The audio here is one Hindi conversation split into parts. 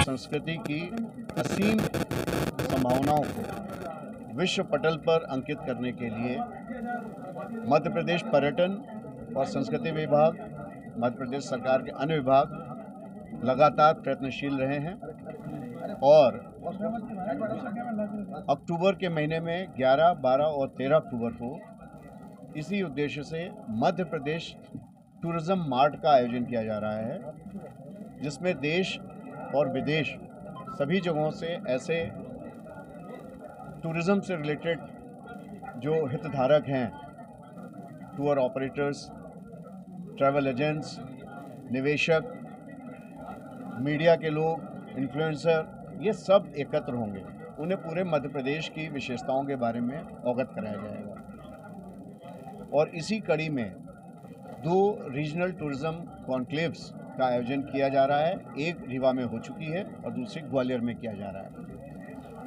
संस्कृति की असीम संभावनाओं को विश्व पटल पर अंकित करने के लिए मध्य प्रदेश पर्यटन और संस्कृति विभाग, मध्य प्रदेश सरकार के अन्य विभाग लगातार प्रयत्नशील रहे हैं और अक्टूबर के महीने में 11, 12 और 13 अक्टूबर को इसी उद्देश्य से मध्य प्रदेश टूरिज्म मार्ट का आयोजन किया जा रहा है, जिसमें देश और विदेश सभी जगहों से ऐसे टूरिज्म से रिलेटेड जो हितधारक हैं, टूर ऑपरेटर्स, ट्रैवल एजेंट्स, निवेशक, मीडिया के लोग, इन्फ्लुएंसर, ये सब एकत्र होंगे। उन्हें पूरे मध्य प्रदेश की विशेषताओं के बारे में अवगत कराया जाएगा और इसी कड़ी में 2 रीजनल टूरिज्म कॉन्क्लेव्स का आयोजन किया जा रहा है। एक रीवा में हो चुकी है और दूसरी ग्वालियर में किया जा रहा है।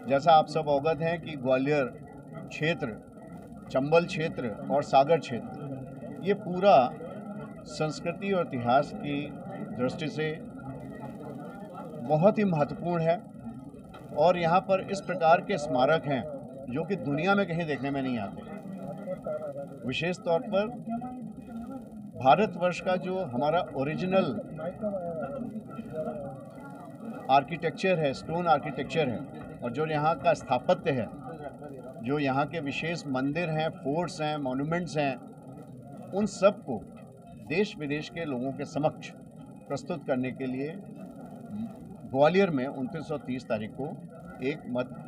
जैसा आप सब अवगत हैं कि ग्वालियर क्षेत्र, चंबल क्षेत्र और सागर क्षेत्र ये पूरा संस्कृति और इतिहास की दृष्टि से बहुत ही महत्वपूर्ण है और यहाँ पर इस प्रकार के स्मारक हैं जो कि दुनिया में कहीं देखने में नहीं आते। विशेष तौर पर भारतवर्ष का जो हमारा ओरिजिनल आर्किटेक्चर है, स्टोन आर्किटेक्चर है, और जो यहाँ का स्थापत्य है, जो यहाँ के विशेष मंदिर हैं, फोर्ट्स हैं, मॉन्यूमेंट्स हैं, उन सब को देश विदेश के लोगों के समक्ष प्रस्तुत करने के लिए ग्वालियर में 29 और 30 तारीख को एक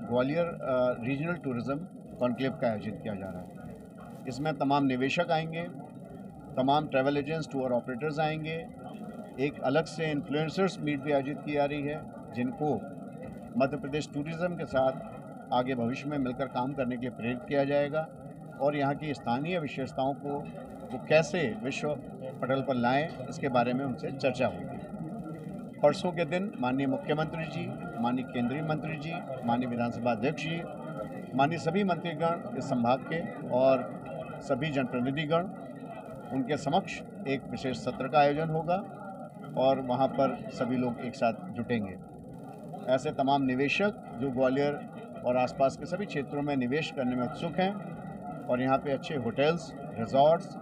ग्वालियर रीजनल टूरिज्म कॉन्क्लेव का आयोजित किया जा रहा है। इसमें तमाम निवेशक आएंगे, तमाम ट्रैवल एजेंट्स, टूर ऑपरेटर्स आएंगे। एक अलग से इन्फ्लुएंसर्स मीट भी आयोजित की जा रही है, जिनको मध्य प्रदेश टूरिज्म के साथ आगे भविष्य में मिलकर काम करने के लिए प्रेरित किया जाएगा और यहाँ की स्थानीय विशेषताओं को वो कैसे विश्व पटल पर लाएं, इसके बारे में उनसे चर्चा होगी। परसों के दिन माननीय मुख्यमंत्री जी, माननीय केंद्रीय मंत्री जी, माननीय विधानसभा अध्यक्ष जी, माननीय सभी मंत्रीगण इस संभाग के और सभी जनप्रतिनिधिगण, उनके समक्ष एक विशेष सत्र का आयोजन होगा और वहाँ पर सभी लोग एक साथ जुटेंगे। ऐसे तमाम निवेशक जो ग्वालियर और आसपास के सभी क्षेत्रों में निवेश करने में उत्सुक हैं और यहाँ पे अच्छे होटल्स, रिजॉर्ट्स,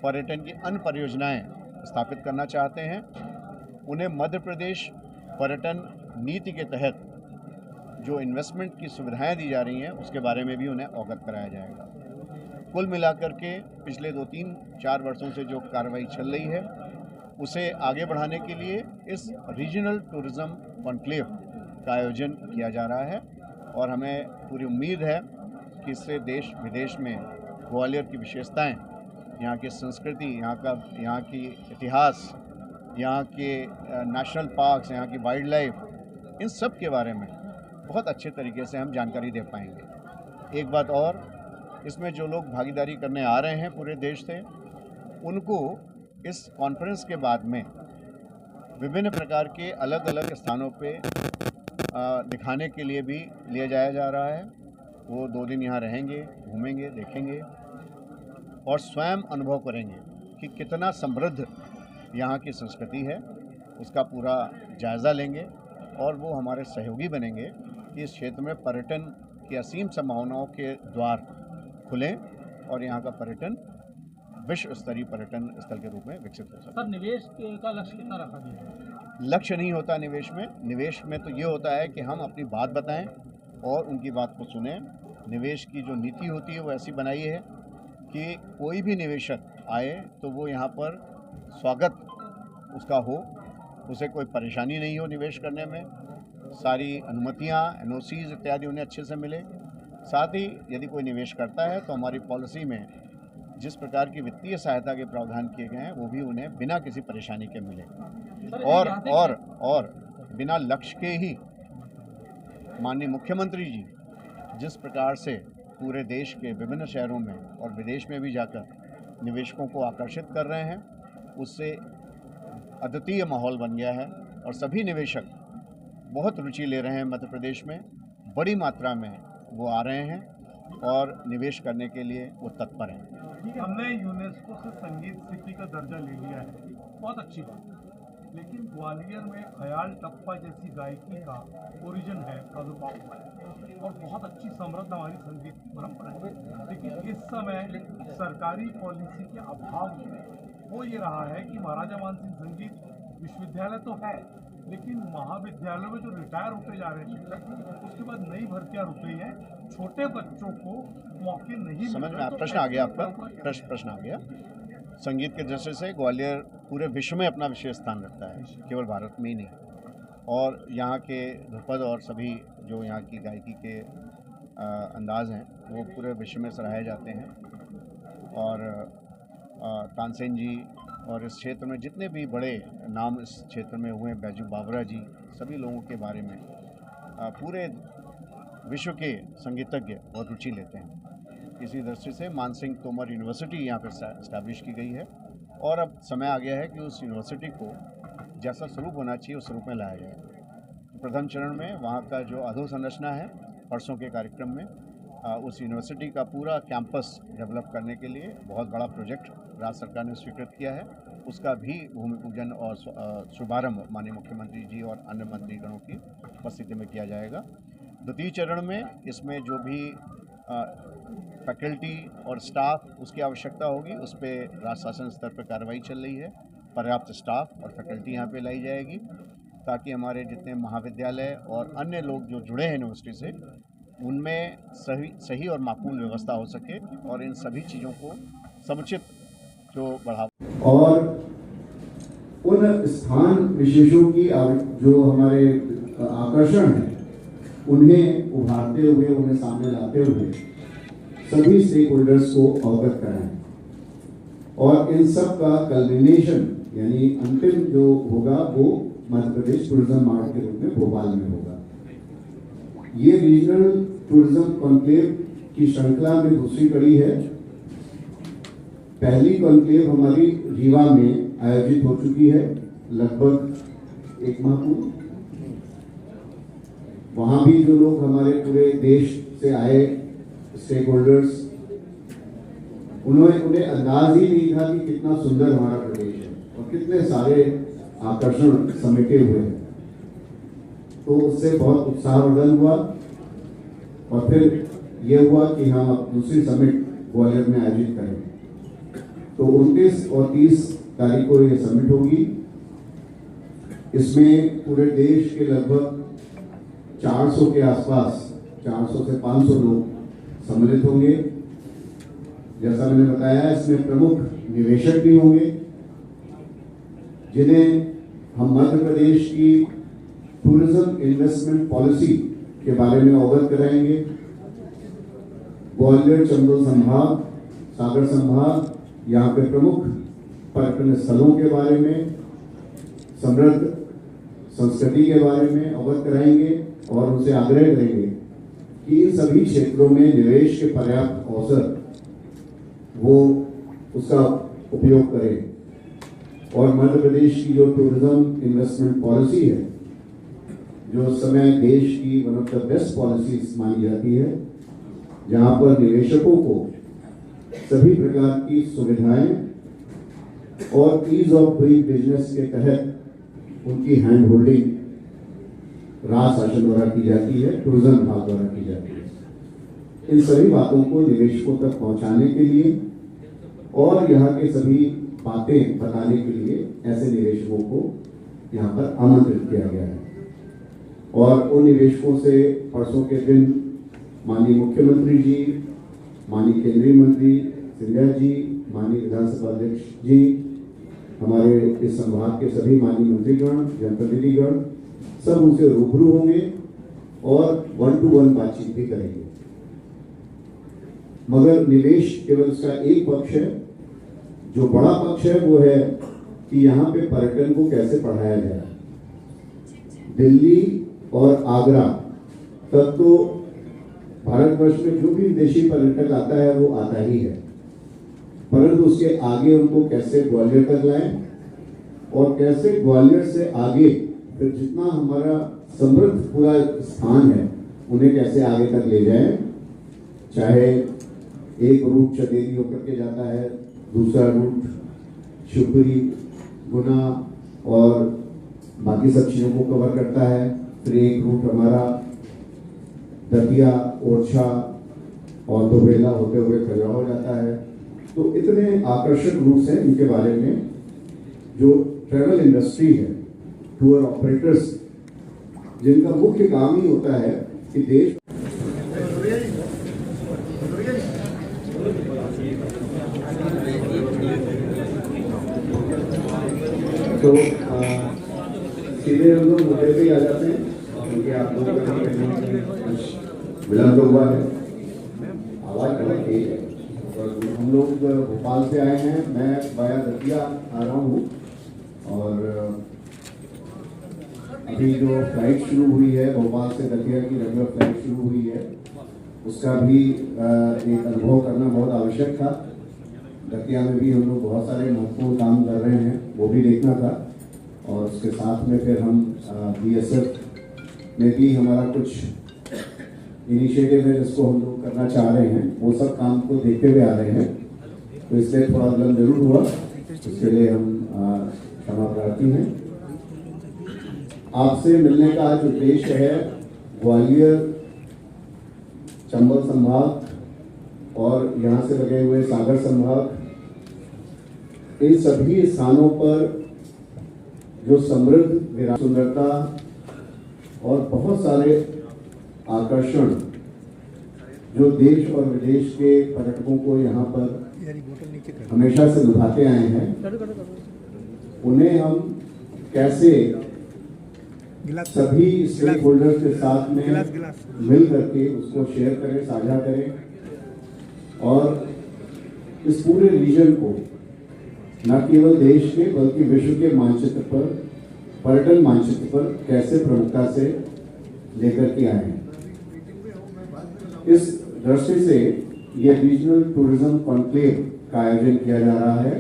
पर्यटन की अन्य परियोजनाएं स्थापित करना चाहते हैं, उन्हें मध्य प्रदेश पर्यटन नीति के तहत जो इन्वेस्टमेंट की सुविधाएं दी जा रही हैं उसके बारे में भी उन्हें अवगत कराया जाएगा। कुल मिलाकर के पिछले 2, 3, 4 वर्षों से जो कार्रवाई चल रही है उसे आगे बढ़ाने के लिए इस रीजनल टूरिज्म कॉन्क्लेव का आयोजन किया जा रहा है और हमें पूरी उम्मीद है कि इससे देश विदेश में ग्वालियर की विशेषताएं, यहाँ की संस्कृति, यहाँ की इतिहास, यहाँ के नेशनल पार्क्स, यहाँ की वाइल्ड लाइफ, इन सब के बारे में बहुत अच्छे तरीके से हम जानकारी दे पाएंगे। एक बात और, इसमें जो लोग भागीदारी करने आ रहे हैं पूरे देश से, उनको इस कॉन्फ्रेंस के बाद में विभिन्न प्रकार के अलग अलग स्थानों पे दिखाने के लिए भी लिया जाया जा रहा है। वो 2 दिन यहाँ रहेंगे, घूमेंगे, देखेंगे और स्वयं अनुभव करेंगे कि कितना समृद्ध यहाँ की संस्कृति है। उसका पूरा जायज़ा लेंगे और वो हमारे सहयोगी बनेंगे कि इस क्षेत्र में पर्यटन की असीम संभावनाओं के द्वार खुलें और यहाँ का पर्यटन विश्व स्तरीय पर्यटन स्थल के रूप में विकसित हो सके। सर, निवेश का लक्ष्य कितना रखा गया है? लक्ष्य नहीं होता निवेश में। निवेश में तो ये होता है कि हम अपनी बात बताएं और उनकी बात को सुनें। निवेश की जो नीति होती है वो ऐसी बनाई है कि कोई भी निवेशक आए तो वो यहाँ पर स्वागत उसका हो, उसे कोई परेशानी नहीं हो निवेश करने में, सारी अनुमतियाँ, NOCs इत्यादि उन्हें अच्छे से मिले। साथ ही यदि कोई निवेश करता है तो हमारी पॉलिसी में जिस प्रकार की वित्तीय सहायता के प्रावधान किए गए हैं वो भी उन्हें बिना किसी परेशानी के मिले और बिना लक्ष्य के ही माननीय मुख्यमंत्री जी जिस प्रकार से पूरे देश के विभिन्न शहरों में और विदेश में भी जाकर निवेशकों को आकर्षित कर रहे हैं, उससे अद्वितीय माहौल बन गया है और सभी निवेशक बहुत रुचि ले रहे हैं। मध्य प्रदेश में बड़ी मात्रा में वो आ रहे हैं और निवेश करने के लिए वो तत्पर हैं। हमने यूनेस्को से संगीत सिटी का दर्जा ले लिया है, बहुत अच्छी बात। लेकिन ग्वालियर में ख्याल टप्पा जैसी गायकी का ओरिजिन है, प्रादुर्भाव हुआ है और बहुत अच्छी समृद्ध हमारी संगीत परंपरा है। लेकिन इस समय सरकारी पॉलिसी के अभाव में हो ये रहा है कि महाराजा मानसिंह संगीत विश्वविद्यालय तो है, लेकिन महाविद्यालयों में जो रिटायर होते जा रहे हैं शिक्षक, उसके बाद नई भर्तियां रुक गई हैं, छोटे बच्चों को मौके नहीं समझ मिल में रहे। प्रश्न आ गया आपका, प्रश्न आ गया। संगीत के दृष्टि से ग्वालियर पूरे विश्व में अपना विशेष स्थान रखता है, केवल भारत में ही नहीं। और यहाँ के ध्रुपद और सभी जो यहाँ की गायकी के अंदाज हैं वो पूरे विश्व में सराहे जाते हैं। और तानसेन जी और इस क्षेत्र में जितने भी बड़े नाम इस क्षेत्र में हुए, बैजू बावरा जी, सभी लोगों के बारे में पूरे विश्व के संगीतज्ञ बहुत रुचि लेते हैं। इसी दृष्टि से मानसिंह तोमर यूनिवर्सिटी यहाँ पर इस्टेब्लिश की गई है और अब समय आ गया है कि उस यूनिवर्सिटी को जैसा स्वरूप होना चाहिए उस स्वरूप में लाया जाए। प्रथम चरण में वहाँ का जो अधोसंरचना है, परसों के कार्यक्रम में उस यूनिवर्सिटी का पूरा कैंपस डेवलप करने के लिए बहुत बड़ा प्रोजेक्ट राज्य सरकार ने स्वीकृत किया है। उसका भी भूमि पूजन और शुभारंभ माननीय मुख्यमंत्री जी और अन्य मंत्रीगणों की उपस्थिति में किया जाएगा। द्वितीय चरण में इसमें जो भी फैकल्टी और स्टाफ उसकी आवश्यकता होगी, उस पर राज्य शासन स्तर पर कार्रवाई चल रही है। पर्याप्त स्टाफ और फैकल्टी यहाँ पे लाई जाएगी ताकि हमारे जितने महाविद्यालय और अन्य लोग जो जुड़े हैं यूनिवर्सिटी से, उनमें सही और माकूल व्यवस्था हो सके और इन सभी चीज़ों को समुचित जो बढ़ावा और उन स्थान विशेषों की जो हमारे आकर्षण हैं उन्हें उभारते हुए, उन्हें सामने लाते हुए सभी स्टेक होल्डर्स को अवगत कराएं और इन सब का कल्मिनेशन यानी अंतिम जो होगा वो मध्य प्रदेश टूरिज्म मार्ट के रूप में भोपाल में होगा। ये रीजनल टूरिज्म कॉन्क्लेव की श्रृंखला में दूसरी कड़ी है। पहली कॉन्क्लेव हमारी रीवा में आयोजित हो चुकी है लगभग 1 माह पूर्व। वहां भी जो लोग हमारे पूरे देश से आए स्टेक होल्डर्स, उन्हें अंदाज ही नहीं था कि कितना सुंदर हमारा प्रदेश है और कितने सारे आकर्षण समेटे हुए हैं। तो उससे बहुत उत्साहवर्धन हुआ और फिर यह हुआ कि हम अब दूसरी समिट ग्वालियर में आयोजित करें। तो 29 और 30 तारीख को ये समिट होगी। इसमें पूरे देश के लगभग 400 के आसपास, 400 से 500 लोग सम्मिलित होंगे। जैसा मैंने बताया, इसमें प्रमुख निवेशक भी होंगे जिन्हें हम मध्य प्रदेश की टूरिज्म इन्वेस्टमेंट पॉलिसी के बारे में अवगत कराएंगे। ग्वालियर चंबल संभाग, सागर संभाग, यहाँ पे प्रमुख पर्यटन स्थलों के बारे में, समृद्ध संस्कृति के बारे में अवगत कराएंगे और उनसे आग्रह करेंगे कि इन सभी क्षेत्रों में निवेश के पर्याप्त अवसर वो उसका उपयोग करें और मध्य प्रदेश की जो टूरिज्म इन्वेस्टमेंट पॉलिसी है, जो उस समय देश की one of the best policies मानी जाती है, जहां पर निवेशकों को सभी प्रकार की सुविधाएं और ईज ऑफ डूइंग बिजनेस के तहत उनकी हैंड होल्डिंग राज्य शासन द्वारा की जाती है, टूरिज्म विभाग द्वारा की जाती है। इन सभी बातों को निवेशकों तक पहुंचाने के लिए और यहाँ के सभी बातें बताने के लिए ऐसे निवेशकों को यहाँ पर आमंत्रित किया गया है। और उन निवेशकों से परसों के दिन माननीय मुख्यमंत्री जी, माननीय केंद्रीय मंत्री सिंधिया जी, माननीय विधानसभा अध्यक्ष जी, हमारे इस संभाग के सभी माननीय मंत्रीगण, जनप्रतिनिधिगण सब उनसे रूबरू होंगे और 1-to-1 बातचीत भी करेंगे। मगर निवेश केवल इसका एक पक्ष है। जो बड़ा पक्ष है वो है कि यहाँ पे पर्यटन को कैसे बढ़ाया जाए। दिल्ली और आगरा तक तो भारतवर्ष में जो भी विदेशी पर्यटक आता है वो आता ही है, परंतु उसके आगे उनको कैसे ग्वालियर तक लाएं और कैसे ग्वालियर से आगे फिर जितना हमारा समृद्ध पूरा स्थान है उन्हें कैसे आगे तक ले जाएं। चाहे एक रूट चंदेरी होकर के जाता है, दूसरा रूट शिवपुरी, गुना और बाकी सब चीज़ों को कवर करता है। फिर एक रूट हमारा दतिया, ओरछा और दोबेला होते हुए खजुराहो जाता है। तो इतने आकर्षक रूट्स हैं, इनके बारे में जो ट्रैवल इंडस्ट्री है, टूर ऑपरेटर्स, जिनका मुख्य काम ही होता है कि देश तो सीधे हम लोग मुद्दे पे आ जाते हैं, क्योंकि आप लोग विलंब हुआ है। आवाज़ बहुत तेज है और हम लोग भोपाल से आए हैं, मैं वाया दतिया आ रहा हूँ और अभी जो फ्लाइट शुरू हुई है भोपाल से दतिया की रेगुलर फ्लाइट शुरू हुई है, उसका भी एक अनुभव करना बहुत आवश्यक था। दतिया में भी हम लोग बहुत सारे महत्वपूर्ण काम कर रहे हैं, वो भी देखना था। और उसके साथ में फिर हम BSF में भी हमारा कुछ इनिशिएटिव है जिसको हम लोग करना चाह रहे हैं, वो सब काम को देखते हुए आ रहे हैं। तो इसलिए थोड़ा विलंब जरूर हुआ, इसके लिए हम क्षमा प्रार्थी हैं। आपसे मिलने का आज उद्देश्य है ग्वालियर, चंबल संभाग और यहाँ से लगे हुए सागर संभाग, इन सभी स्थानों पर जो समृद्ध सुंदरता और बहुत सारे आकर्षण जो देश और विदेश के पर्यटकों को यहाँ पर हमेशा से लुभाते आए हैं, उन्हें हम कैसे सभी स्टेक होल्डर्स के साथ में मिल करके उसको शेयर करें, साझा करें और इस पूरे रीजन को न केवल देश के बल्कि विश्व के मानचित्र पर, पर्यटन मानचित्र पर कैसे प्रमुखता से लेकर के आए हैं। इस दृष्टि से ये रीजनल टूरिज्म कॉन्क्लेव का आयोजन किया जा रहा है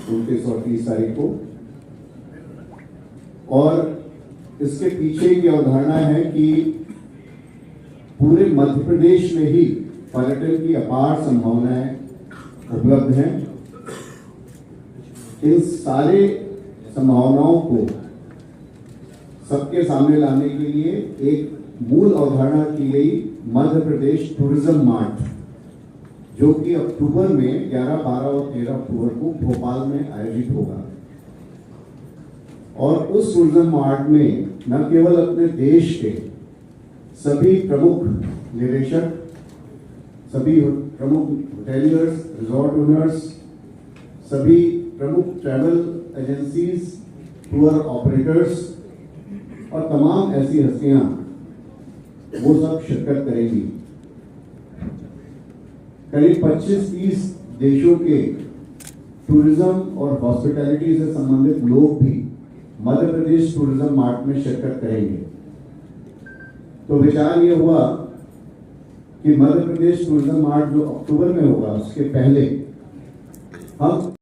29 और 30 तारीख को, और इसके पीछे की अवधारणा है कि पूरे मध्य प्रदेश में ही पर्यटन की अपार संभावनाएं उपलब्ध हैं। इन सारे संभावनाओं को सबके सामने लाने के लिए एक मूल अवधारणा की गई मध्य प्रदेश टूरिज्म मार्ट, जो कि अक्टूबर में 11, 12 और 13 अक्टूबर को भोपाल में आयोजित होगा। और उस टूरिज्म मार्ट में न केवल अपने देश के सभी प्रमुख निवेशक, सभी प्रमुख होटेलियर्स, रिजॉर्ट ओनर्स, सभी प्रमुख ट्रैवल एजेंसीज, टूर ऑपरेटर्स और तमाम ऐसी हस्तियां वो सब शिरकत करेंगी। करीब 25-30 देशों के टूरिज्म और हॉस्पिटैलिटी से संबंधित लोग भी मध्य प्रदेश टूरिज्म मार्ट में शिरकत करेंगे। तो विचार ये हुआ कि मध्य प्रदेश टूरिज्म मार्ट जो अक्टूबर में होगा, उसके पहले हम